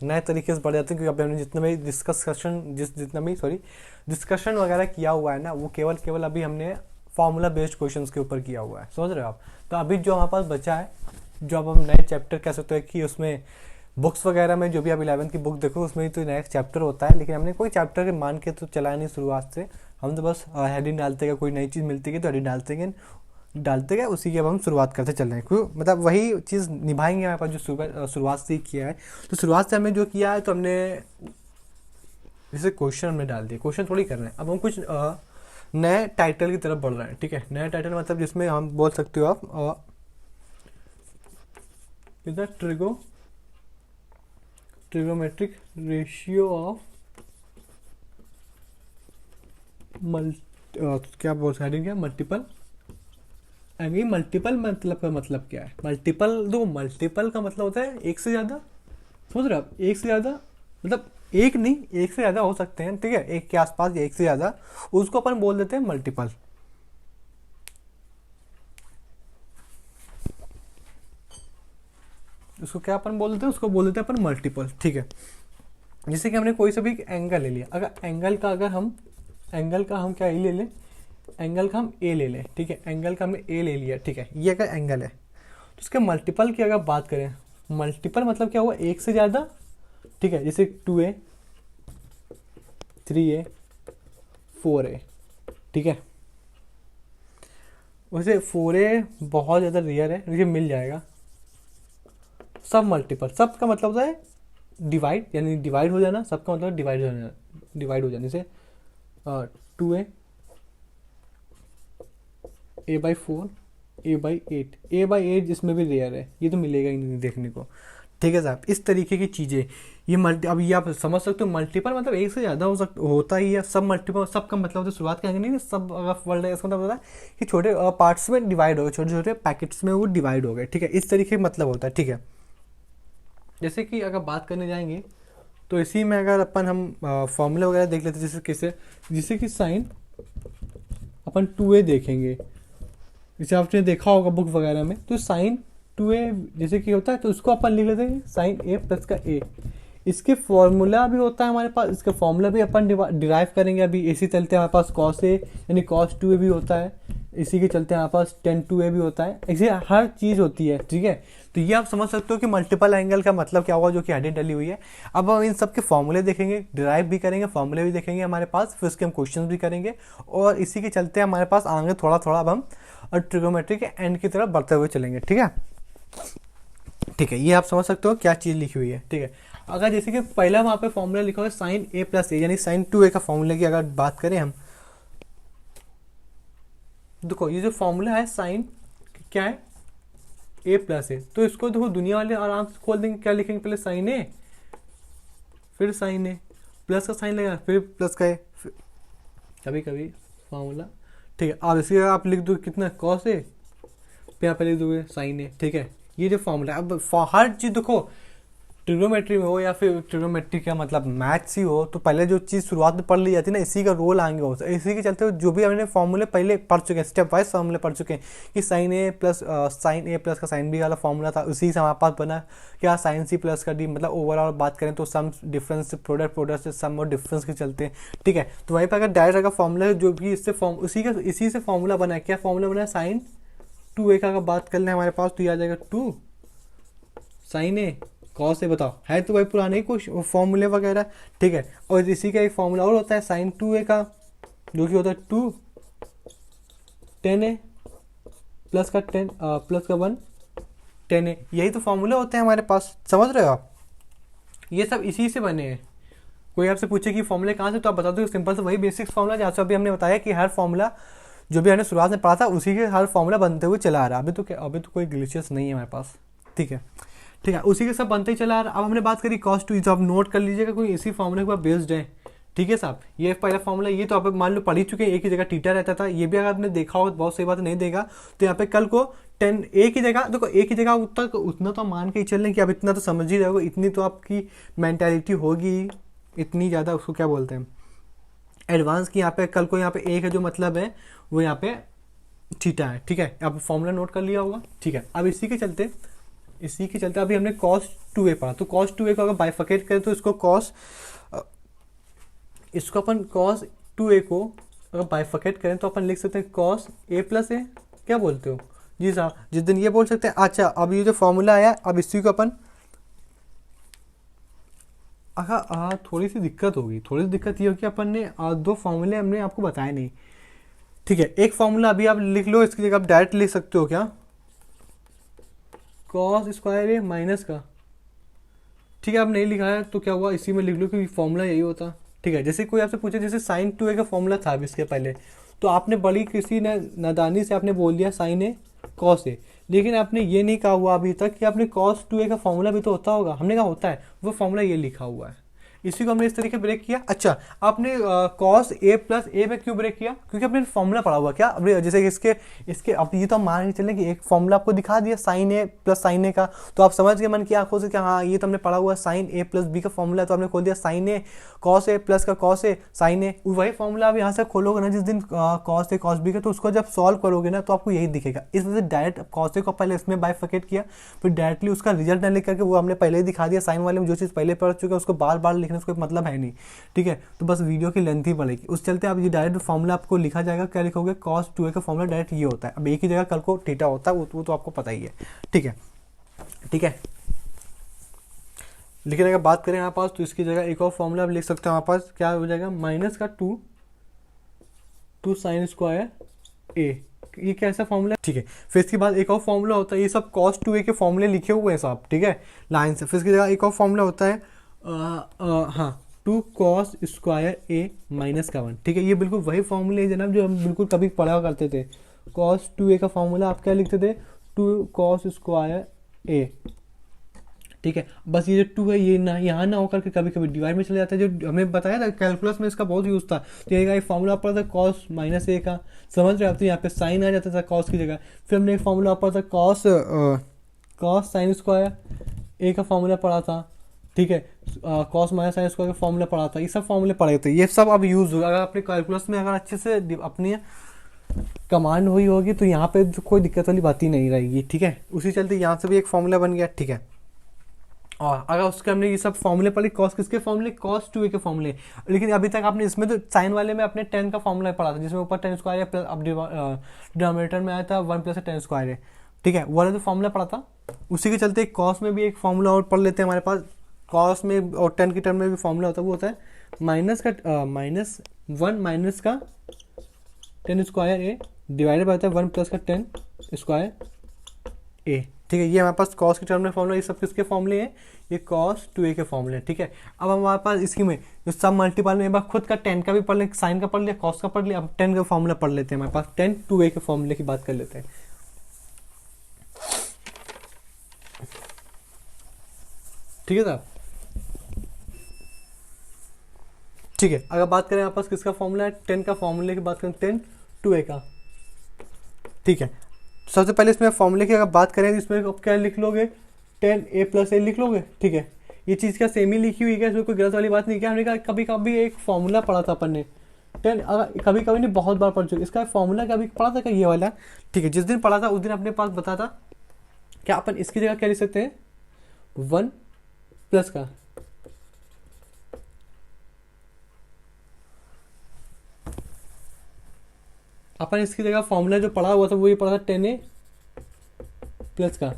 नए तरीके से बढ़ जाते हैं, क्योंकि अभी हमने जितना भी डिस्कशन वगैरह किया हुआ है ना, वो केवल अभी हमने फॉर्मूला बेस्ड क्वेश्चंस के ऊपर किया हुआ है, समझ रहे हो आप। तो अभी जो हमारे पास बचा है, जो अब हम नए चैप्टर कह सकते हैं कि उसमें बुक्स वगैरह में जो भी आप 11th की बुक देखो उसमें तो नया चैप्टर होता है, लेकिन हमने कोई चैप्टर के मान के तो चलाया नहीं शुरुआत से। हम तो बस हेडिंग डालते गए, कोई नई चीज़ मिलती गई तो हेडिंग डालते गए, उसी की अब हम शुरुआत करते चल रहे हैं, क्यों मतलब वही चीज़ निभाएंगे हमारे पास जो शुरुआत से ही किया है। तो शुरुआत से हमने जो किया है, तो हमने जैसे क्वेश्चन हमने डाल दिए, क्वेश्चन थोड़ी कर रहे हैं, अब हम कुछ नए टाइटल की तरफ बढ़ रहे हैं, ठीक है। नया टाइटल मतलब जिसमें हम बोल सकते हो आप इधर ट्रिगोमेट्रिक रेशियो ऑफ क्या बोल सकते हैं, क्या मल्टीपल एंगल। मल्टीपल मतलब का मतलब क्या है? मल्टीपल, दो मल्टीपल का मतलब होता है एक से ज़्यादा, समझ रहे हो आप। एक से ज़्यादा मतलब एक नहीं, एक से ज़्यादा हो सकते हैं, ठीक है, एक के आसपास या एक से ज़्यादा, उसको अपन बोल देते हैं मल्टीपल। उसको क्या अपन बोल देते हैं? उसको बोल देते हैं अपन मल्टीपल, ठीक है। जैसे कि हमने कोई सा भी एंगल ले लिया, अगर एंगल का हम क्या ले लें, एंगल का हम ए ले लें, ठीक है। एंगल का हमने ए ले लिया, ठीक है। ये अगर एंगल है तो उसके मल्टीपल की अगर बात करें, मल्टीपल मतलब क्या हुआ? एक से ज़्यादा, ठीक है। जैसे 2a 3a 4a, ठीक है। वैसे 4a बहुत ज़्यादा रेयर है, मुझे मिल जाएगा। सब मल्टीपल, सब का मतलब होता है डिवाइड, यानी डिवाइड हो जाना, सबका मतलब डिवाइड हो जाने से 2a a/4 a/8, a/8 जिसमें भी रेयर है, ये तो मिलेगा ही नहीं देखने को, ठीक है साहब। इस तरीके की चीज़ें ये अब ये आप समझ सकते हो, मल्टीपल मतलब एक से ज़्यादा होता ही है। सब मल्टीपल, सब का मतलब होता है शुरुआत कहेंगे नहीं, सब अगर वर्ल्ड है इसका मतलब होता है कि छोटे पार्ट्स में डिवाइड हो गए, छोटे छोटे पैकेट्स में वो डिवाइड हो गए, ठीक है। इस तरीके का मतलब होता है, ठीक है। जैसे कि अगर बात करने जाएंगे तो इसी में अगर अपन हम फॉर्मूला वगैरह देख लेते हैं, जैसे कि साइन अपन 2a देखेंगे, जैसे आपने देखा होगा बुक वगैरह में, तो साइन 2a जैसे कि होता है, तो उसको अपन लिख लेते हैं साइन a प्लस का a। इसके फॉर्मूला भी होता है हमारे पास, इसका फॉर्मूला भी अपन डिराइव करेंगे। अभी इसी चलते हमारे पास cos a यानी cos 2a भी होता है, इसी के चलते हमारे पास tan 2a भी होता है, ऐसे हर चीज़ होती है, ठीक है। तो ये आप समझ सकते हो कि मल्टीपल एंगल का मतलब क्या हुआ, जो कि हेडिंग डली हुई है। अब हम इन सब के फॉर्मूले देखेंगे, डिराइव भी करेंगे, फॉर्मूले भी देखेंगे हमारे पास, फिर उसके हम क्वेश्चन भी करेंगे, और इसी के चलते हमारे पास आगे थोड़ा थोड़ा अब हम ट्रिगोमेट्री के एंड की तरफ बढ़ते हुए चलेंगे, ठीक है। ठीक है, ये आप समझ सकते हो क्या चीज़ लिखी हुई है, ठीक है। अगर जैसे कि पहला वहाँ पे फॉर्मूला लिखा हुआ है साइन a प्लस ए, यानी साइन 2a का फॉर्मूले की अगर बात करें हम, देखो ये जो फॉर्मूला है साइन क्या है, a प्लस ए, तो इसको देखो दुनिया वाले आराम से खोल देंगे, क्या लिखेंगे? पहले साइन a, फिर साइन a, प्लस का साइन लगेगा, फिर प्लस का a, कभी कभी फॉर्मूला, ठीक है। अब इसी आप लिख दो कितना कॉस ए, फिर यहाँ पे लिख दोगे साइन ए, ठीक है। ये जो फॉर्मूला है, अब हर चीज़ देखो, ट्रिग्नोमेट्री में हो या फिर ट्रिग्नोमेट्री का मतलब मैथ्स ही हो, तो पहले जो चीज़ शुरुआत में पढ़ ली जाती है ना, इसी का रोल आएंगे हो, इसी के चलते जो भी हमने फॉर्मूले पहले पढ़ चुके हैं, स्टेप वाइज फॉर्मूले पढ़ चुके हैं कि साइन ए प्लस का साइन बी वाला फॉर्मूला था, उसी से हमारे पास बना क्या साइन सी प्लस का डी, मतलब ओवरऑल बात करें तो सम डिफरेंस, प्रोडक्ट से सम और डिफरेंस के चलते हैं, ठीक है। तो वहीं पर अगर डायरेक्ट अगर फॉर्मूला है जो भी इससे इसी से फॉर्मूला बना है, क्या फॉर्मूला बना है? साइन 2a का अगर बात कर लें हमारे पास, तो ये आ जाएगा 2 साइन ए कॉस से, बताओ है तो भाई पुराने ही कुछ फॉर्मूले वगैरह, ठीक है। और इसी का एक फॉर्मूला और होता है साइन 2a का, जो कि होता है 2 10a प्लस का 1 10a, यही तो फॉर्मूला होते हैं हमारे पास, समझ रहे हो आप। ये सब इसी से बने हैं। कोई आपसे पूछे कि फॉर्मूले कहाँ से, तो आप बता दो सिंपल से वही बेसिक्स फॉर्मूला, जहाँ से अभी हमने बताया कि हर फॉर्मूला जो भी हमने शुरुआत में पढ़ा था उसी के हर फॉर्मूला बनते हुए चला आ रहा है। अभी तो कोई ग्लिचेस नहीं है हमारे पास, ठीक है। ठीक है, उसी के सब बनते ही चला आ रहा है। अब हमने बात करी कॉस 2, तो आप नोट कर लीजिएगा, कोई इसी फॉर्मूले के ऊपर बेस्ड है, ठीक है साहब। ये पहला फॉर्मूला, ये तो आप मान लो पढ़ ही चुके हैं, एक ही जगह टीटा रहता था, ये भी अगर आपने देखा होगा तो बहुत सही बात नहीं देगा। तो यहाँ पे कल को 10 एक ही जगह, देखो एक ही जगह उतना तो मान के ही चल रहे कि आप इतना तो समझ ही रहे हो, इतनी तो आपकी मैंटेलिटी होगी, इतनी ज़्यादा उसको क्या बोलते हैं एडवांस की। यहाँ पे कल को यहाँ पे एक है जो मतलब है वो यहाँ पे थीटा है, ठीक है। आप फॉर्मूला नोट कर लिया होगा, ठीक है। अब इसी के चलते इसी के चलते अभी हमने cos 2a पढ़ा, तो cos 2a को अगर बाइफकेट करें तो इसको अपन cos 2a को अगर बाइफकेट करें तो अपन लिख सकते हैं cos a प्लस ए। क्या बोलते हो जी साहब? जिस दिन ये बोल सकते हैं। अच्छा, अब ये जो फॉर्मूला आया, अब इसी को अपन थोड़ी सी दिक्कत ये होगी, अपन ने दो फॉर्मूले हमने आपको बताए नहीं। ठीक है, एक फॉर्मूला अभी आप लिख लो, इसकी जगह आप डायरेक्ट लिख सकते हो क्या, कॉस स्क्वायर ए माइनस का। ठीक है, अब नहीं लिखा है तो क्या हुआ, इसी में लिख लो क्योंकि फॉर्मूला यही होता। ठीक है, जैसे कोई आपसे पूछे जैसे साइन 2a का फॉर्मूला था अभी इसके पहले, तो आपने बड़ी किसी नादानी से आपने बोल दिया साइन ए कॉस ए, लेकिन आपने ये नहीं कहा हुआ अभी तक कि आपने cos 2a का फॉर्मूला भी तो होता होगा। हमने कहा होता है, वो फॉर्मूला ये लिखा हुआ है, इसी को हमने इस तरीके ब्रेक किया। अच्छा, आपने cos a प्लस ए पे क्यों ब्रेक किया, क्योंकि आपने फॉर्मूला पढ़ा हुआ क्या अब, जैसे इसके अब ये तो हम मान के चलें कि एक फॉर्मूला आपको दिखा दिया साइन ए प्लस साइन ए का, तो आप समझ गए मन की आंखों से कि हाँ ये तो हमने पढ़ा हुआ साइन ए प्लस बी का फॉर्मूला, तो आपने खोल दिया sign A cos A plus का कॉस ए साइन ए। वही फॉर्मूला आप यहाँ से खोलोगे ना जिस दिन कॉस ए कॉस बी का, तो उसको जब सॉल्व करोगे ना तो आपको यही दिखेगा। इस वजह से डायरेक्ट कॉस ए को पहले इसमें बाइफकेट किया, फिर डायरेक्टली उसका रिजल्ट न लिख करके, वो हमने पहले ही दिखा दिया साइन वाले में, जो चीज़ पहले पढ़ चुके हैं उसको बार बार लिखने से कोई मतलब है नहीं। ठीक है, तो बस वीडियो की लेंथ ही पड़ेगी, उस चलते आप ये डायरेक्ट फॉर्मूला आपको लिखा जाएगा, क्या लिखोगे cos 2a का फॉर्मूला डायरेक्ट ये होता है। अब एक ही जगह कल को थीटा होता है, वो तो आपको पता ही है। ठीक है, ठीक है, लेकिन अगर बात करें हमारे पास तो इसकी जगह एक और फॉर्मूला आप लिख सकते हैं, हमारे पास क्या हो जाएगा माइनस का टू साइन स्क्वायर ए, ये कैसा फॉर्मूला है। ठीक है, फिर इसके बाद एक और फॉर्मूला होता है, ये सब cos 2a के फॉर्मूले लिखे हुए हैं साहब, ठीक है लाइन से। फिर इसकी जगह एक और फॉर्मूला होता है हाँ 2 cos स्क्वायर ए माइनस का 1। ठीक है, ये बिल्कुल वही फॉर्मूले है जनाब जो हम बिल्कुल कभी पढ़ा करते थे। cos 2a का फॉर्मूला आप क्या लिखते थे, 2 cos स्क्वायर ए। ठीक है, बस ये जो 2 है ये ना यहाँ ना होकर के कभी कभी डिवाइड में चले जाता है, जो हमें बताया था कैलकुलस में इसका बहुत यूज था। तो ये फॉर्मूला पढ़ा था cos माइनस ए का, समझ रहे हो आप, तो यहाँ पे साइन आ जाता था cos की जगह। फिर हमने एक फॉर्मूला पढ़ा था cos साइन स्क्वायर ए का फॉर्मूला पढ़ा था। ठीक है, cos माइनस साइन स्क्वायर का फॉर्मूला पढ़ा था, ये सब फॉर्मूले पढ़े थे, ये सब अब यूज होगा। अगर अपने कैलकुलस में अगर अच्छे से अपनी कमांड हुई होगी तो यहाँ पे कोई दिक्कत वाली बात ही नहीं रहेगी। ठीक है, उसी चलते यहाँ से भी एक फॉर्मूला बन गया। ठीक है, और अगर उसके हमने ये सब फॉर्मूले पढ़े, cos किसके फॉर्मूले, cos 2a के फॉर्मूले, लेकिन अभी तक आपने इसमें तो साइन वाले में अपने 10 का फॉर्मूला पढ़ा था, जिसमें ऊपर 10 स्क्वायर है प्लस अब डिनोमिनेटर में आया था 1 प्लस 10 स्क्वायर है। ठीक है, वो वाला जो फॉर्मूला पढ़ा था, उसी के चलते cos में भी एक फॉर्मूला और पढ़ लेते हैं हमारे पास। cos में और 10 की टर्म में भी फॉर्मूला होता है, वो होता है -1 माइनस का 10 square A divided by 1 plus का 10 स्क्वायर ए। ठीक है, ये हमारे पास cos की टर्म में फॉर्मूला, ये सब किसके फॉर्मूले हैं, ये cos 2a के फॉर्मूले हैं। ठीक है, अब हमारे पास इसकी में जो सब मल्टीपल में एक बार खुद का 10 का भी पढ़ लें, साइन का पढ़ लिया, cos का पढ़ लिया, अब 10 का फॉर्मूला पढ़ लेते हैं। हमारे पास 10 2a के फॉर्मूले की बात कर लेते हैं। ठीक है साहब, ठीक है, अगर बात करें हमारे पास किसका फॉर्मूला है, 10 का फॉर्मूले की बात करें, 10 2a का। ठीक है, सबसे पहले इसमें फॉर्मूले की अगर बात करें तो इसमें आप क्या लिख लोगे, 10a प्लस ए लिख लोगे। ठीक है, ये चीज़ क्या सेम ही लिखी हुई है, इसमें कोई गलत वाली बात नहीं। क्या हमने कहा कभी कभी एक फॉर्मूला पढ़ा था अपन ने 10, अगर कभी कभी नहीं बहुत बार पढ़ चुके, इसका फॉर्मूला कभी पढ़ा था क्या, ये वाला। ठीक है, जिस दिन पढ़ा था उस दिन अपने पास बता था क्या अपन इसकी जगह क्या लिख सकते हैं, 1 प्लस का अपन इसकी जगह फॉर्मूला जो पढ़ा हुआ था वो ये पढ़ा था 10a प्लस का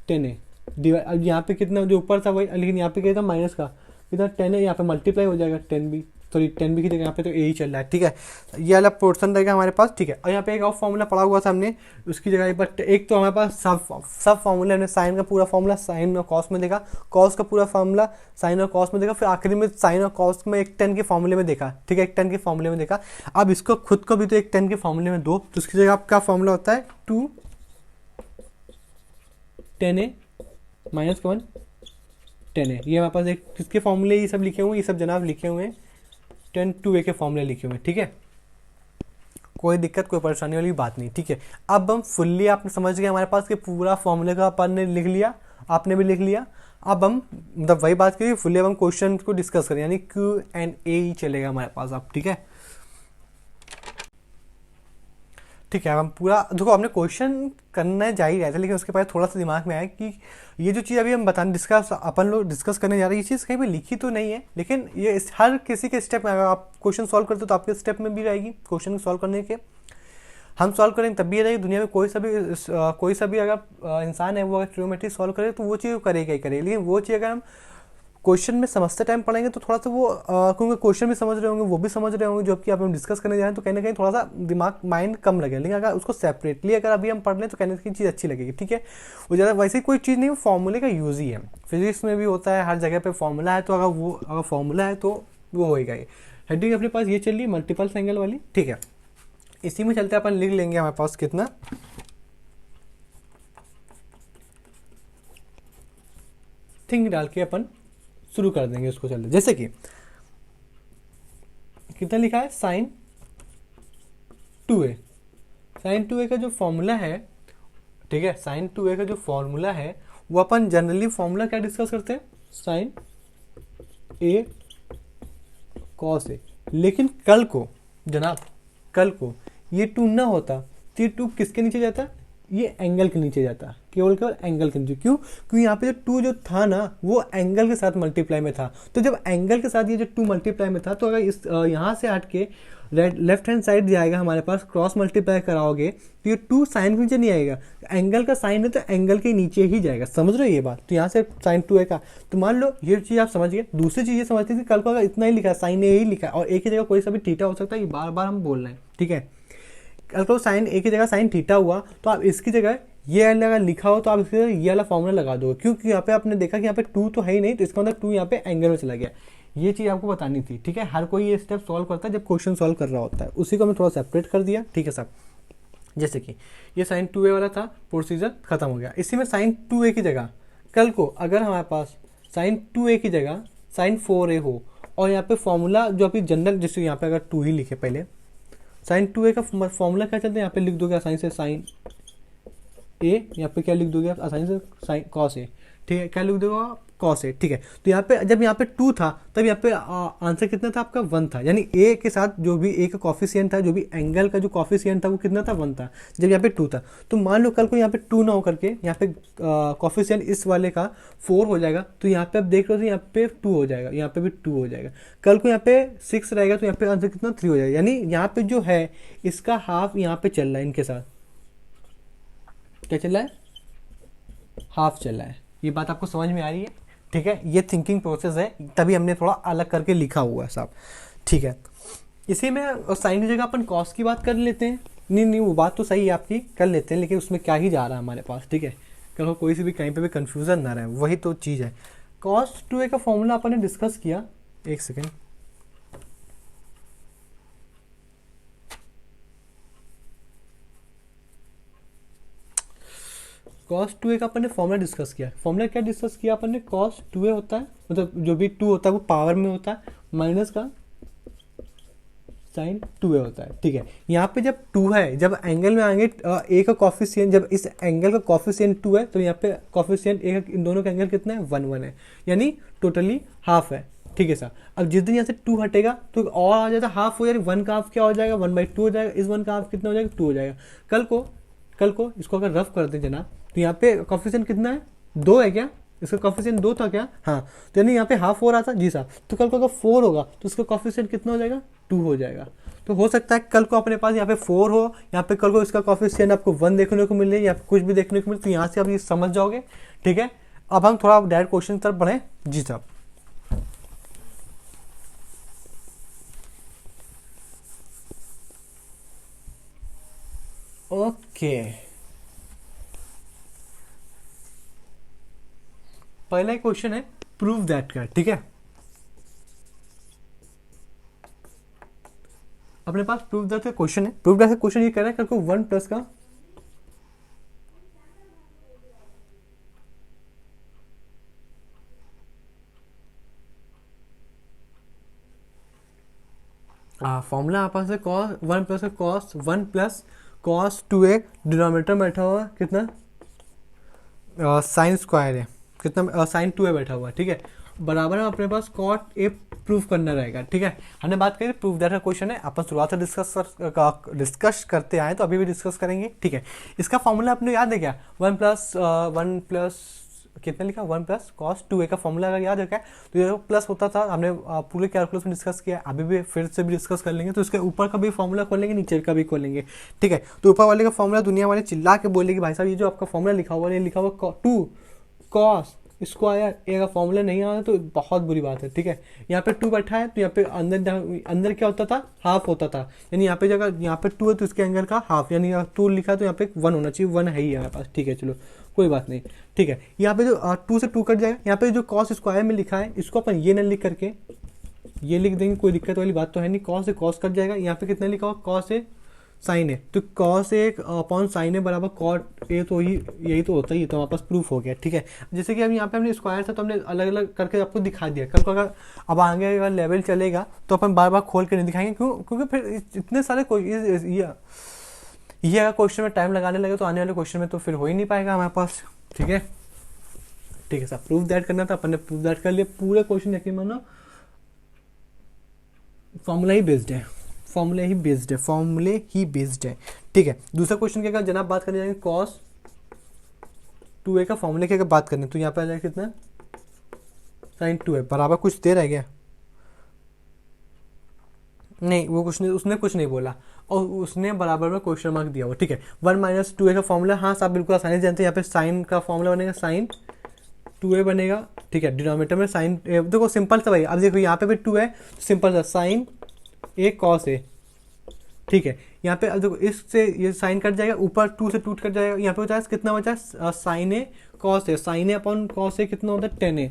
10a डिवाइड। अब यहाँ पे कितना जो ऊपर था वही, लेकिन यहाँ पे क्या था माइनस का कितना 10 है, यहाँ पे मल्टीप्लाई हो जाएगा 10 भी, सॉरी 10 भी की जगह यहाँ पे तो ए ही चल रहा है। ठीक है, ये वाला पोर्सन रहेगा हमारे पास। ठीक है, और यहाँ पे एक और फॉर्मूला पढ़ा हुआ था हमने, उसकी जगह एक बार एक तो हमारे पास सब फॉर्मूला हमने साइन का पूरा फॉर्मूला साइन और कॉस में देखा, कॉस का पूरा फॉर्मूला साइन और कॉस में देखा, फिर आखिरी में साइन और कॉस में एक 10 के फॉर्मूले में देखा। ठीक है, एक 10 के फॉर्मूले में देखा। अब इसको खुद को भी तो एक 10 के फॉर्मूले में दो, तो उसकी जगह आपका फॉर्मूला होता है 2 10a माइनस 1 10a। ये हमारे पास एक किसके फॉर्मूले ये सब लिखे हुए हैं, ये सब जनाब लिखे हुए हैं 10 2a के फॉर्मूले लिखे हुए हैं। ठीक है, कोई दिक्कत कोई परेशानी वाली बात नहीं। ठीक है, अब हम फुल्ली आपने समझ गए हमारे पास कि पूरा फॉर्मूले का अपन ने लिख लिया, आपने भी लिख लिया। अब हम मतलब वही बात करिए फुल्ली, अब हम क्वेश्चन को डिस्कस करें, यानी Q&A ही चलेगा हमारे पास अब। ठीक है, ठीक है, अब हम पूरा देखो, हमने क्वेश्चन करना जा ही रहा था, लेकिन उसके बाद थोड़ा सा दिमाग में आया कि ये जो चीज़ अभी हम बताने अपन लोग डिस्कस करने जा रहे हैं, ये चीज़ कहीं भी लिखी तो नहीं है, लेकिन ये हर किसी के स्टेप में अगर आप क्वेश्चन सॉल्व करते हो तो आपके स्टेप में भी रहेगी क्वेश्चन सॉल्व करने के। हम सॉल्व करेंगे तब भी ये रहेगी, दुनिया में कोई सा भी अगर इंसान है वो अगर ट्रिग्नोमेट्री सॉल्व करे तो वो चीज़ करेगा ही करेगा, लेकिन वो चीज़ अगर हम क्वेश्चन में समझते टाइम पढ़ेंगे तो थोड़ा सा वो क्योंकि क्वेश्चन भी समझ रहे होंगे, वो भी समझ रहे होंगे जो कि आप हम डिस्कस करने जा रहे हैं, तो कहीं ना कहीं थोड़ा सा दिमाग माइंड कम लगेगा। लेकिन अगर उसको सेपरेटली अगर अभी हम पढ़ लें तो कहीं ना कहीं चीज़ अच्छी लगेगी, ठीक है। वो ज़्यादा वैसे कोई चीज़ नहीं, वो फॉर्मूले का यूज़ ही है, फिजिक्स में भी होता है, हर जगह पर फॉर्मूला है, तो अगर फॉर्मूला है तो वो होएगा ही। हेडिंग अपने पास ये चल रही है मल्टीपल एंगल वाली, ठीक है। इसी में चलते अपन लिख लेंगे हमारे पास कितना थिंग डाल के अपन शुरू कर देंगे उसको। चलते जैसे कि कितना लिखा है साइन 2a। साइन 2a का जो फॉर्मूला है, ठीक है, साइन 2a का जो फॉर्मूला है वो अपन जनरली फॉर्मूला क्या डिस्कस करते हैं, साइन a कॉस a। लेकिन कल को जनाब, कल को ये 2 ना होता तो ये 2 किसके नीचे जाता, ये एंगल के नीचे जाता, केवल एंगल के नीचे। क्यों? क्योंकि यहाँ पे जो 2 जो था ना वो एंगल के साथ मल्टीप्लाई में था, तो जब एंगल के साथ ये जो 2 मल्टीप्लाई में था, तो अगर इस यहाँ से हट के लेफ्ट हैंड साइड जाएगा हमारे पास, क्रॉस मल्टीप्लाई कराओगे तो ये 2 साइन के नीचे नहीं आएगा, एंगल का साइन है तो एंगल के नीचे ही जाएगा। समझ रहे हो ये बात? तो यहाँ से साइन 2a का, तो मान लो ये चीज़ आप समझ गए। दूसरी चीज़ ये समझते थे कल को अगर इतना ही लिखा है, साइन a ही लिखा है और एक ही जगह कोई सा भी थीटा हो सकता है, ये बार बार हम बोल रहे हैं, ठीक है। कल को साइन a की जगह साइन थीटा हुआ तो आप इसकी जगह ये अगर लिखा हो तो आप इसके ये वाला फॉर्मूला लगा दोगे, क्योंकि यहाँ पे आपने देखा कि यहाँ पे 2 तो है ही नहीं, तो इसका मतलब 2 यहाँ पे एंगल में चला गया। ये चीज़ आपको बतानी थी, ठीक है। हर कोई ये स्टेप सॉल्व करता है जब क्वेश्चन सॉल्व कर रहा होता है, उसी को मैं थोड़ा सेपरेट कर दिया, ठीक है साहब। जैसे कि ये साइन 2a वाला था, प्रोसीजर खत्म हो गया। इसी में साइन 2a की जगह कल को अगर हमारे पास साइन 2a की जगह साइन 4a हो और यहाँ पे फॉर्मूला जो अभी जनरल, जैसे यहाँ पे अगर 2 ही लिखे पहले, साइन 2a का फॉर्मूला क्या चलते हैं, यहाँ पे लिख दोगे आसानी से साइन ए, यहाँ पे क्या लिख दोगे आप आसानी से साइन कॉस ए, ठीक है। क्या लिख दोगे कॉस ए, ठीक है। तो यहाँ पे जब यहाँ पे 2 था तब यहाँ पे आंसर कितना था आपका 1 था, यानी ए के साथ जो भी ए का कॉफिशिएंट था, जो भी एंगल का जो कॉफिशिएंट था वो कितना था 1 था जब यहाँ पे 2 था। तो मान लो कल को यहाँ पे 2 ना हो करके यहाँ पे कॉफिशिएंट इस वाले का 4 हो जाएगा, तो यहाँ पे आप देख रहे हो तो यहाँ पे 2 हो जाएगा, यहाँ पे भी 2 हो जाएगा। कल को यहाँ पे 6 रहेगा तो यहाँ पे आंसर कितना 3 हो जाएगा, यानी यहाँ पे जो है इसका हाफ यहाँ पे चल रहा है, इनके साथ क्या चल रहा है, हाफ चल रहा है। ये बात आपको समझ में आ रही है, ठीक है। ये थिंकिंग प्रोसेस है, तभी हमने थोड़ा अलग करके लिखा हुआ है साहब, ठीक है। इसी में साइन की जगह अपन कॉस की बात कर लेते हैं। नहीं वो बात तो सही है आपकी, कर लेते हैं, लेकिन उसमें क्या ही जा रहा है हमारे पास, ठीक है। कल कोई सी भी कहीं पे भी कंफ्यूजन ना रहे, वही तो चीज़ है। कॉस 2a का फॉर्मूला अपन ने डिस्कस किया, एक सेकेंड, कॉस 2a का अपन ने फॉर्मूला डिस्कस किया। फॉर्मूला क्या डिस्कस किया अपन ने, कॉस 2a होता है, मतलब जो भी 2 होता है वो पावर में होता है, माइनस का साइन 2a होता है, ठीक है। यहाँ पे जब 2 है, जब एंगल में आएंगे a का कॉफिशिएंट, जब इस एंगल का कॉफिशिएंट 2 है तो यहाँ पे कॉफिशिएंट a का, इन दोनों का एंगल कितना है 1 है, यानी टोटली हाफ है, ठीक है सर। अब जिस दिन यहाँ से 2 हटेगा तो और आ जाता हाफ हो, यानी 1 का हाफ क्या हो जाएगा 1/2 हो जाएगा, इस 1 का हाफ कितना हो जाएगा 2 हो जाएगा। कल को इसको अगर रफ कर दें जनाब तो यहाँ पे कॉफिशिएंट कितना है 2 है क्या, इसका कॉफिशिएंट 2 था क्या, हाँ, तो यानी यहाँ पे हाफ हो रहा था जी साहब। तो कल को अगर 4 होगा तो इसका कॉफिशिएंट कितना हो जाएगा 2 हो जाएगा। तो हो सकता है कल को अपने पास यहाँ पे 4 हो, यहाँ पे कल को इसका कॉफिशिएंट आपको 1 देखने को मिले या कुछ भी देखने को मिले, तो यहाँ से आप ये समझ जाओगे, ठीक है। अब हम थोड़ा डायरेक्ट क्वेश्चन तरफ बढ़े जी साहब। ओके, पहला क्वेश्चन है प्रूव दैट का, ठीक है। अपने पास प्रूव दैट का क्वेश्चन है। प्रूव दैट का क्वेश्चन ये कह रहा है कल को 1 प्लस का फॉर्मूला आपस से कॉस 1 प्लस का cos 1 plus cos 2a, denominator में बैठा हुआ कितना साइन स्क्वायर है, कितना साइन 2a बैठा हुआ है, ठीक है। बराबर में अपने पास कॉट ए प्रूफ करना रहेगा। ठीक है, हमने बात करी प्रूफ दैट का क्वेश्चन है, अपन शुरुआत से डिस्कस करते आए तो अभी भी डिस्कस करेंगे। ठीक है, इसका फॉर्मूला अपने याद है क्या, वन प्लस कितना लिखा, वन प्लस कॉस 2a का फॉर्मूला अगर याद रखा है तो ये प्लस होता था, हमने पूरे कैलकुलस में डिस्कस किया, अभी भी फिर से भी डिस्कस कर लेंगे। तो इसके ऊपर का भी फॉर्मूला खोल लेंगे, नीचे का भी खोल लेंगे। ठीक है, तो ऊपर वाले का फॉर्मूला दुनिया वाले चिल्ला के बोले कि भाई साहब ये जो आपका फॉर्मूला लिखा हुआ है, लिखा हुआ 2 कॉस स्क्वायर ए का फॉर्मूला नहीं आया तो बहुत बुरी बात है। ठीक है, यहाँ पे 2 बैठा है तो यहाँ पे अंदर क्या होता था, हाफ होता था, यानी यहाँ पे जगह यहाँ पे 2 है तो इसके एंगल का हाफ, यानी 2 लिखा है तो यहाँ पे 1 होना चाहिए, 1 है ही हमारे पास। ठीक है, चलो कोई बात नहीं। ठीक है, यहाँ पे जो 2 से 2 कट जाएगा, यहाँ पे जो कॉस स्क्वायर में लिखा है इसको अपन ये न लिख करके ये लिख देंगे, कोई दिक्कत वाली बात तो है नहीं। कॉस से कॉस कट जाएगा, यहाँ पे कितना लिखा हुआ, कॉस से साइन है, तो कॉस ए अपॉन साइन ए बराबर कॉट ए, तो यही तो होता ही है, तो हमारे पास प्रूफ हो गया। ठीक है, जैसे कि अब यहाँ पे हमने स्क्वायर था तो हमने अलग अलग करके आपको दिखा दिया। कल को अगर अब आगे अगर लेवल चलेगा तो अपन बार बार खोल के नहीं दिखाएंगे, क्योंकि फिर इतने सारे ये अगर क्वेश्चन में टाइम लगाने लगे तो आने वाले क्वेश्चन में तो फिर हो ही नहीं पाएगा हमारे पास। ठीक है, ठीक है सर, प्रूफ दैट करना था अपन ने, प्रूफ दैट कर लिया। पूरे क्वेश्चन यकीन मानो फॉर्मूला ही बेस्ड है, फॉर्मूले ही बेस्ड है। ठीक है, दूसरा क्वेश्चन क्या जनाब बात करने जाएंगे, कॉस 2a का फॉर्मूले की अगर बात करें तो यहाँ पे आ जाएगा कितना, साइन 2a बराबर कुछ दे रहा है क्या, नहीं वो कुछ नहीं, उसने कुछ नहीं बोला और उसने बराबर में क्वेश्चन मार्क दिया हुआ। ठीक है, 1 माइनस 2a का फॉर्मूला, हाँ साहब बिल्कुल आसानी से जानते हैं, यहाँ पे साइन का फॉर्मूला बनेगा साइन 2a बनेगा। ठीक है, डिनोमिनेटर में साइन, देखो सिंपल सा भाई, अब देखो यहाँ पे भी 2 है, सिंपल सा साइन ए कॉस ए। ठीक है, यहाँ पे अब देखो इससे ये साइन कट जाएगा, ऊपर 2 से 2 कट जाएगा, यहाँ पे बचा कितना बचा, sign A cos A, sign A upon cos A कितना होता है 10a।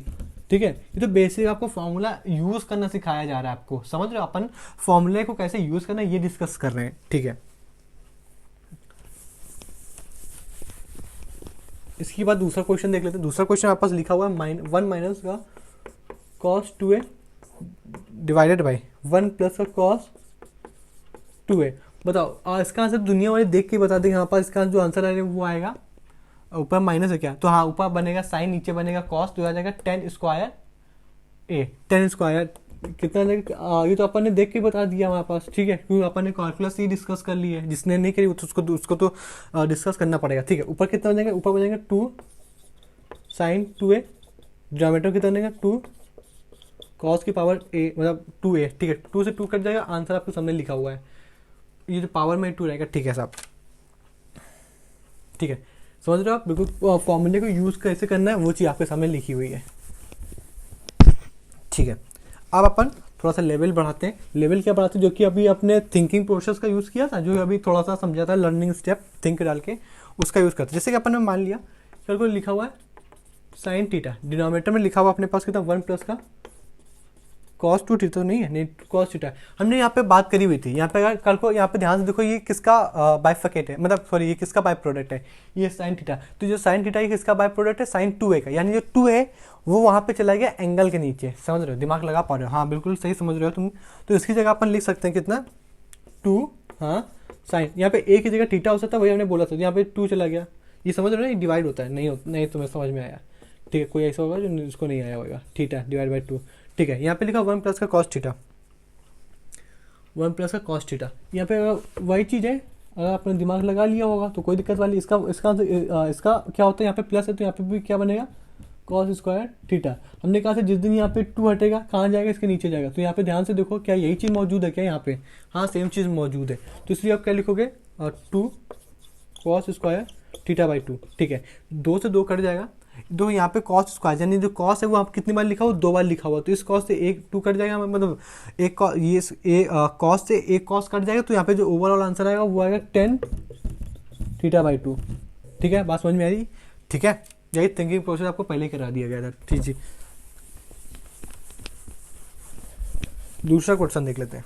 ठीक है, ये तो बेसिक आपको फॉर्मूला यूज करना सिखाया जा रहा है, आपको समझ रहे हो, अपन फॉर्मूले को कैसे यूज करना है ये डिस्कस कर रहे हैं। ठीक है, इसके बाद दूसरा क्वेश्चन देख लेते हैं। दूसरा क्वेश्चन आपके पास लिखा हुआ है 1 माइनस का cos 2a divided by 1 plus का कॉस 2a। बताओ इसका आंसर दुनिया वाले देख के बता देंगे, यहाँ पर इसका जो आंसर आएगा वो आएगा, ऊपर माइनस है क्या, तो हाँ ऊपर बनेगा साइन, नीचे बनेगा कॉस, तो आ जाएगा 10 स्क्वायर ए, 10 स्क्वायर कितना जाएगा, ये तो अपन ने देख के बता दिया हमारे पास। ठीक है, क्योंकि अपन ने कैलकुलस ही डिस्कस कर ली है, जिसने नहीं करी तो उसको तो डिस्कस करना पड़ेगा। ठीक है, ऊपर कितना हो जाएगा, ऊपर हो जाएगा 2 साइन 2a, डिनोमिनेटर कितना बनेगा 2 कॉस की पावर ए, मतलब 2a। ठीक है, 2 से 2 कट जाएगा, आंसर आपके सामने लिखा हुआ है, ये जो पावर में 2 रहेगा। ठीक है साहब, ठीक है समझ रहे हो आप, बिल्कुल फॉर्मूले को यूज कैसे करना है वो चीज़ आपके सामने लिखी हुई है। ठीक है, अब अपन थोड़ा सा लेवल बढ़ाते हैं। लेवल क्या बढ़ाते हैं, जो कि अभी अपने थिंकिंग प्रोसेस का यूज़ किया था, जो अभी थोड़ा सा समझा था, लर्निंग स्टेप थिंक डाल के उसका यूज़ करते हैं। जैसे कि अपन ने मान लिया कल को लिखा हुआ है साइन थीटा, डिनोमिनेटर में लिखा हुआ अपने पास कितना 1 प्लस का कॉस 2 थीटा, तो नहीं है, नहीं कॉस थीटा हमने यहाँ पे बात करी हुई थी। यहाँ पे कल को यहाँ पे ध्यान से देखो, ये किसका बाइफिकेट है, मतलब सॉरी ये किसका बाय प्रोडक्ट है, ये साइन थीटा। तो जो साइन थीटा ये किसका बाय प्रोडक्ट है, साइन 2a का, यानी जो 2 है वो वहाँ पे चला गया एंगल के नीचे। समझ रहे हो, दिमाग लगा पा रहे हो, हाँ बिल्कुल सही समझ रहे हो तुम। तो इसकी जगह अपन लिख सकते हैं कितना 2, हाँ साइन, यहाँ पे a की जगह थीटा हो सकता है, वही हमने बोला था, यहाँ पे 2 चला गया, ये समझ रहे हो ना, डिवाइड होता है, नहीं तुम्हें समझ में आया। ठीक है, कोई ऐसा होगा जो इसको नहीं आया होगा, थीटा डिवाइड बाई 2। ठीक है, यहाँ पे लिखा 1 प्लस का कॉस थीटा, 1 प्लस का कॉस थीटा, यहाँ पे वही चीज़ है, अगर आपने दिमाग लगा लिया होगा तो कोई दिक्कत वाली, इसका क्या होता है, यहाँ पे प्लस है तो यहाँ पे भी क्या बनेगा कॉस स्क्वायर थीटा। हमने कहा था जिस दिन यहाँ पे 2 हटेगा कहाँ जाएगा, इसके नीचे जाएगा। तो यहाँ पे ध्यान से देखो, क्या यही चीज़ मौजूद है क्या यहाँ पे, हाँ सेम चीज़ मौजूद है, तो इसलिए आप क्या लिखोगे 2 कॉस स्क्वायर थीटा बाई 2। ठीक है, 2 से 2 कट जाएगा, दो यहाँ पे कॉस स्क्वायर, यानी जो कॉस है वो आप कितनी बार लिखा हुआ, 2 बार लिखा हुआ, तो इस कॉस से एक 2 कट जाएगा, मतलब एक कॉस से एक कॉस कट जाएगा, तो यहाँ पे जो ओवरऑल आंसर आएगा वो आएगा 10 थीटा बाई 2। ठीक है, बात समझ में आ रही। ठीक है, यही थिंकिंग प्रोसेस आपको पहले ही करा दिया गया था। ठीक जी, दूसरा क्वेश्चन देख लेते हैं।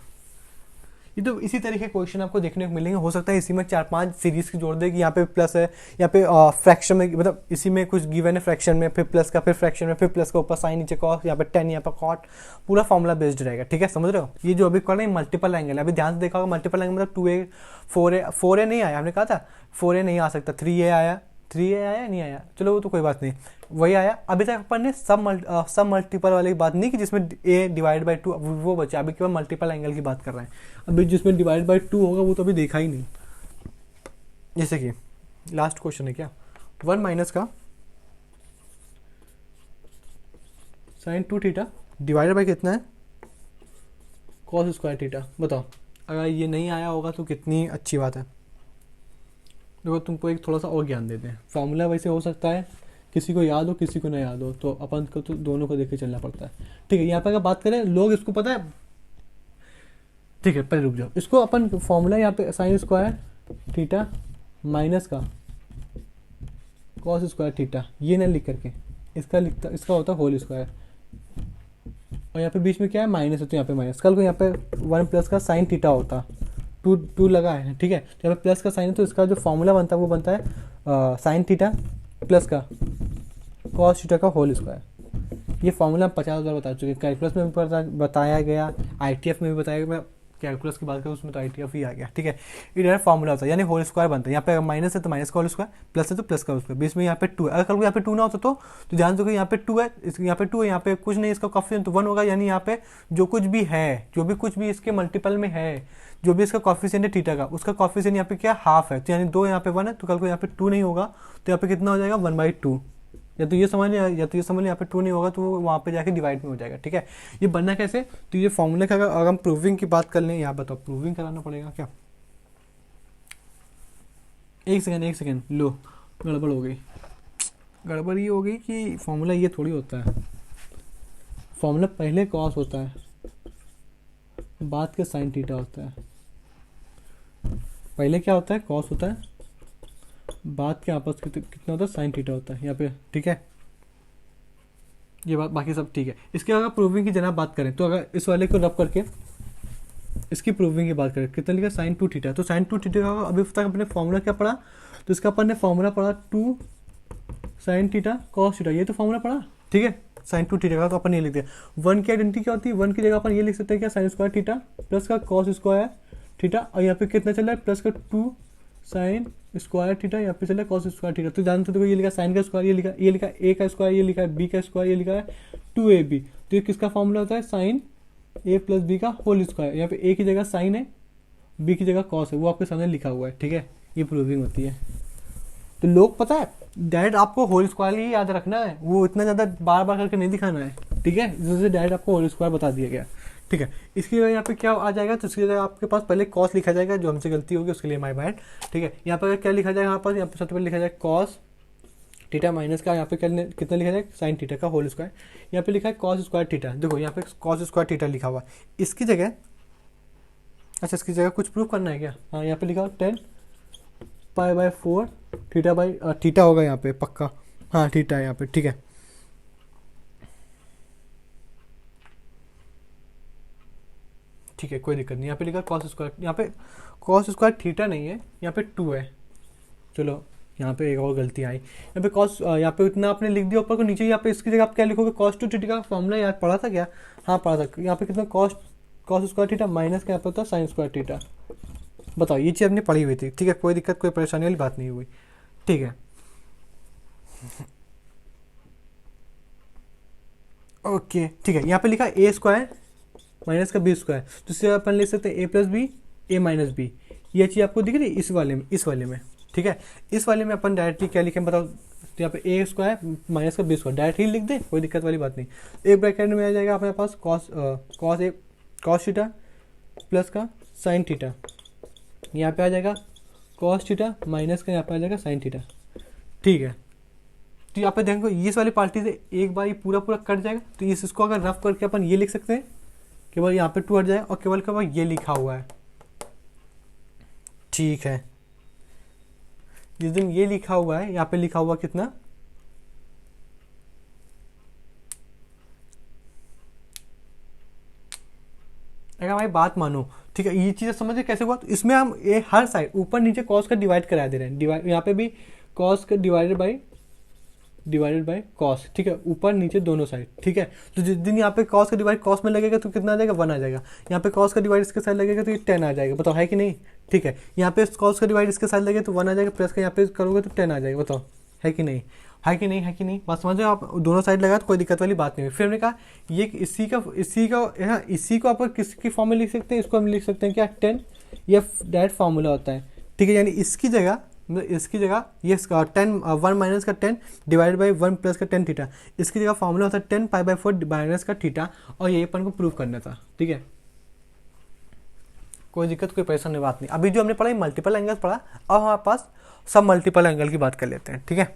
ये तो इसी तरह के क्वेश्चन आपको देखने को मिलेंगे, हो सकता है इसी में 4-5 सीरीज की जोड़ दे कि यहाँ पे प्लस है, यहाँ पे फ्रैक्शन में, मतलब इसी में कुछ गिवन है फ्रैक्शन में, फिर प्लस का, फिर फ्रैक्शन में, फिर प्लस का, ऊपर साइन, नीचे कॉस, यहाँ पे 10, यहाँ पे कॉट, पूरा फॉर्मूला बेस्ड रहेगा। ठीक है, समझ रहे हो, ये जो अभी कर रहे हैं मल्टीपल एंगल, अभी ध्यान से देखा होगा मल्टीपल एंगल मतलब 2a 4a नहीं आया, हमने कहा था 4a नहीं आ सकता, 3a आया, 3a आया नहीं आया, चलो वो तो कोई बात नहीं, वही आया। अभी तक अपन ने सब मल्टीपल वाली बात नहीं की जिसमें a डिवाइड बाई 2, वो बचा, अभी केवल मल्टीपल एंगल की बात कर रहे हैं। अभी जिसमें डिवाइड बाई 2 होगा वो तो अभी देखा ही नहीं। जैसे कि लास्ट क्वेश्चन है क्या, 1 माइनस का साइन 2 थीटा डिवाइडेड बाई कितना है, कॉस स्क्वायर थीटा। बताओ, अगर ये नहीं आया होगा तो कितनी अच्छी बात है। देखो तुमको एक थोड़ा सा और ज्ञान देते हैं, फॉर्मूला वैसे हो सकता है किसी को याद हो किसी को ना याद हो, तो अपन को तो दोनों को देख के चलना पड़ता है। ठीक है, यहाँ पर अगर बात करें, लोग इसको पता है, ठीक है पहले रुक जाओ, इसको अपन फॉर्मूला यहाँ पे साइन स्क्वायर थीटा माइनस का कॉस स्क्वायर थीटा, ये ना लिख करके इसका होता है होल स्क्वायर, और यहाँ पे बीच में क्या है माइनस है, तो यहाँ पे माइनस, कल को यहाँ पे 1 प्लस का साइन थीटा होता, टू लगा है, ठीक है, तो यहाँ पे प्लस का साइन है, तो इसका जो फॉर्मूला बनता है वो बनता है साइन थीटा प्लस का कॉस थीटा का होल स्क्वायर। ये फॉर्मूला हम 50,000 बता चुके हैं, कैलकुलस में भी बताया गया, ITF में भी बताया गया, मैं कैलकुलस की बात करूँ उसमें तो ITF ही आ गया, ठीक है। ये डायरेक्ट फॉर्मूला होता है, यानी होल स्क्वायर बनता है। यहाँ पे माइनस है तो माइनस का होल स्क्वायर, प्लस है तो प्लस का होल स्क्वायर, बीच में यहाँ पे 2 है, अगर कल को यहाँ पे 2 ना होता तो ध्यान दो कि यहाँ पे 2 है, यहाँ पे 2 है, यहाँ पे कुछ नहीं, इसका कॉफिशिएंट तो 1 होगा, यानी यहाँ पे जो कुछ भी इसके मल्टीपल में है, जो भी इसका कॉफिशिएंट है थीटा का, उसका कॉफिशिएंट यहाँ पे क्या हाफ है, तो यानी 2 यहाँ पे 1 है, तो कल को यहाँ पे 2 नहीं होगा तो यहाँ पे कितना हो जाएगा 1/2, या तो ये समझ लें या तो ये समझ लें, यहाँ पे 2 नहीं होगा तो वहाँ पे जाके डिवाइड में हो जाएगा, ठीक है। ये बनना कैसे, तो ये फॉर्मूले का अगर हम प्रूविंग की बात कर लें, यहाँ बताओ प्रूविंग कराना पड़ेगा क्या, एक सेकेंड लो, गड़बड़ हो गई, गड़बड़ ये हो गई कि फॉर्मूला ये थोड़ी होता है, फॉर्मूला पहले कॉस होता है बाद के साइन थीटा होता है, पहले क्या होता है कॉस होता है, बाद के आपस कितना होता है साइन थीटा होता है यहाँ पे, ठीक है। ये बात बाकी सब ठीक है। इसके अगर प्रूविंग की जनाब बात करें, तो अगर इस वाले को रब करके इसकी प्रूविंग की बात करें, कितना लिखा साइन 2 थीटा, तो साइन 2 थीटा का अभी तक अपने फॉर्मूला क्या पढ़ा, तो इसका अपन ने फॉर्मूला पढ़ा 2 साइन थीटा कॉस थीटा, ये तो फॉर्मूला पढ़ा, ठीक है। साइन 2 थीटा का तो अपन ये लिखते हैं, 1 की आइडेंटिटी क्या होती है, 1 की जगह अपन ये लिख सकते हैं क्या, साइन स्क्वायर थीटा प्लस का कॉस स्क्वायर थीटा, और यहाँ पे कितना चल रहा है प्लस का 2 साइन स्क्वायर थीटा, यहाँ पे चल रहा है कॉस स्क्वायर थीटा। तो जानते हो, ये लिखा साइन का स्क्वायर, ये लिखा a का स्क्वायर, ये लिखा है b का स्क्वायर, ये लिखा है 2ab, तो ये किसका फॉर्मूला होता है साइन a प्लस बी का होल स्क्वायर। यहाँ पे a की जगह साइन है, b की जगह कॉस है, वो आपके सामने लिखा हुआ है, ठीक है। ये प्रूविंग होती है। तो लोग पता है डायरेक्ट आपको होल स्क्वायर ही याद रखना है, वो इतना ज़्यादा बार बार करके नहीं दिखाना है, ठीक है, जिससे डायरेक्ट आपको होल स्क्वायर बता दिया गया, ठीक है। इसकी जगह यहाँ पे क्या आ जाएगा, तो इसकी जगह आपके पास पहले कॉस लिखा जाएगा, जो हमसे गलती होगी उसके लिए माय बैड, ठीक है। यहाँ पर क्या लिखा जाएगा, यहाँ पर सबसे पहले लिखा जाएगा कॉस थीटा माइनस का, यहाँ पे कितना लिखा जाएगा साइन थीटा का होल स्क्वायर, यहाँ पे लिखा है कॉस स्क्वायर थीटा, देखो यहाँ पे कॉस स्क्वायर थीटा लिखा हुआ, इसकी जगह अच्छा इसकी जगह कुछ प्रूफ करना है क्या, हाँ यहाँ पे लिखा 10 π/4 थीटा बाई थीटा होगा यहाँ पे पक्का, हाँ थीटा है यहाँ पे, ठीक है। ठीक है कोई दिक्कत नहीं, यहाँ पे लिखा कॉस स्क्वायर, यहाँ पे कॉस स्क्वायर थीटा नहीं है, यहाँ पे 2 है, चलो यहाँ पे एक और गलती आई, यहाँ पे कॉस, यहाँ पे इतना आपने लिख दिया ऊपर को, नीचे यहाँ पे इसकी जगह आप क्या लिखोगे, cos 2 थीटा का फॉर्मूला याद पढ़ा था क्या, हाँ पढ़ा था, यहाँ पे कितना कॉस स्क्वायर थीटा माइनस का यहाँ पे होता है साइन स्क्वायर थीटा। बताओ ये चीज़ आपने पढ़ी हुई थी, ठीक है, कोई दिक्कत कोई परेशानी वाली बात नहीं हुई, ठीक है। ओके ठीक है, यहाँ पे लिखा a स्क्वायर माइनस का b स्क्वायर, तो इससे अपन लिख सकते हैं a plus B a minus B, ये चीज़ आपको दिख रही है इस वाले में, ठीक है। इस वाले में अपन डायरेक्टली क्या लिखें बताओ, तो यहाँ पे a स्क्वायर माइनस का b स्क्वायर डायरेक्ट ही लिख दें, कोई दिक्कत वाली बात नहीं। एक ब्रैकेट में आ जाएगा अपने पास कॉस थीटा प्लस का साइन थीटा, यहाँ पे आ जाएगा कॉस थीटा माइनस का यहाँ पे आ जाएगा साइन थीटा, ठीक है। तो यहाँ पे देखो इस वाली पार्टी से एक बार ये पूरा कट जाएगा, तो इसको अगर रफ करके अपन ये लिख सकते हैं, केवल यहाँ पे 2 हट जाए और केवल ये लिखा हुआ है, ठीक है। जिस दिन ये लिखा हुआ है, यहाँ पे लिखा हुआ कितना, अगर हमारी बात मानो, ठीक है, ये चीज़ समझिए कैसे हुआ, तो इसमें हम ये हर साइड ऊपर नीचे कॉस का डिवाइड करा दे रहे हैं, यहाँ पे भी कॉस का डिवाइडेड बाय कॉस, ठीक है, ऊपर नीचे दोनों साइड, ठीक है। तो जिस दिन यहाँ पे कॉस का डिवाइड कॉस में लगेगा तो कितना आ जाएगा 1 आ जाएगा, यहाँ पे कॉस का डिवाइड इसके साइड लगेगा तो ये 10 आ जाएगा, बताओ है कि नहीं, ठीक है, यहाँ पे कॉस का डिवाइड इसके साथ लगे तो 1 आ जाएगा, प्लस का यहाँ पे करोगे तो 10 आ जाएगा। बताओ है कि नहीं, है कि नहीं, है कि नहीं, बात समझ रहे हो आप, दोनों साइड लगा तो कोई दिक्कत वाली बात नहीं हुई। फिर हमने कहा ये इसी को आप किसकी फॉर्म में लिख सकते हैं, इसको हम लिख सकते हैं क्या 10, ये डायरेक्ट फार्मूला होता है, ठीक है, यानी इसकी जगह ये 10 1 माइनस का 10 डिवाइड बाई 1 प्लस का 10 थीटा, इसकी जगह फार्मूला होता है 10 पाई बाई 4 माइनस का थीटा, और ये अपन को प्रूव करना था, ठीक है, कोई दिक्कत कोई परेशानी बात नहीं। अभी जो हमने पढ़ा मल्टीपल एंगल पढ़ा, अब हमारे पास सब मल्टीपल एंगल की बात कर लेते हैं, ठीक है।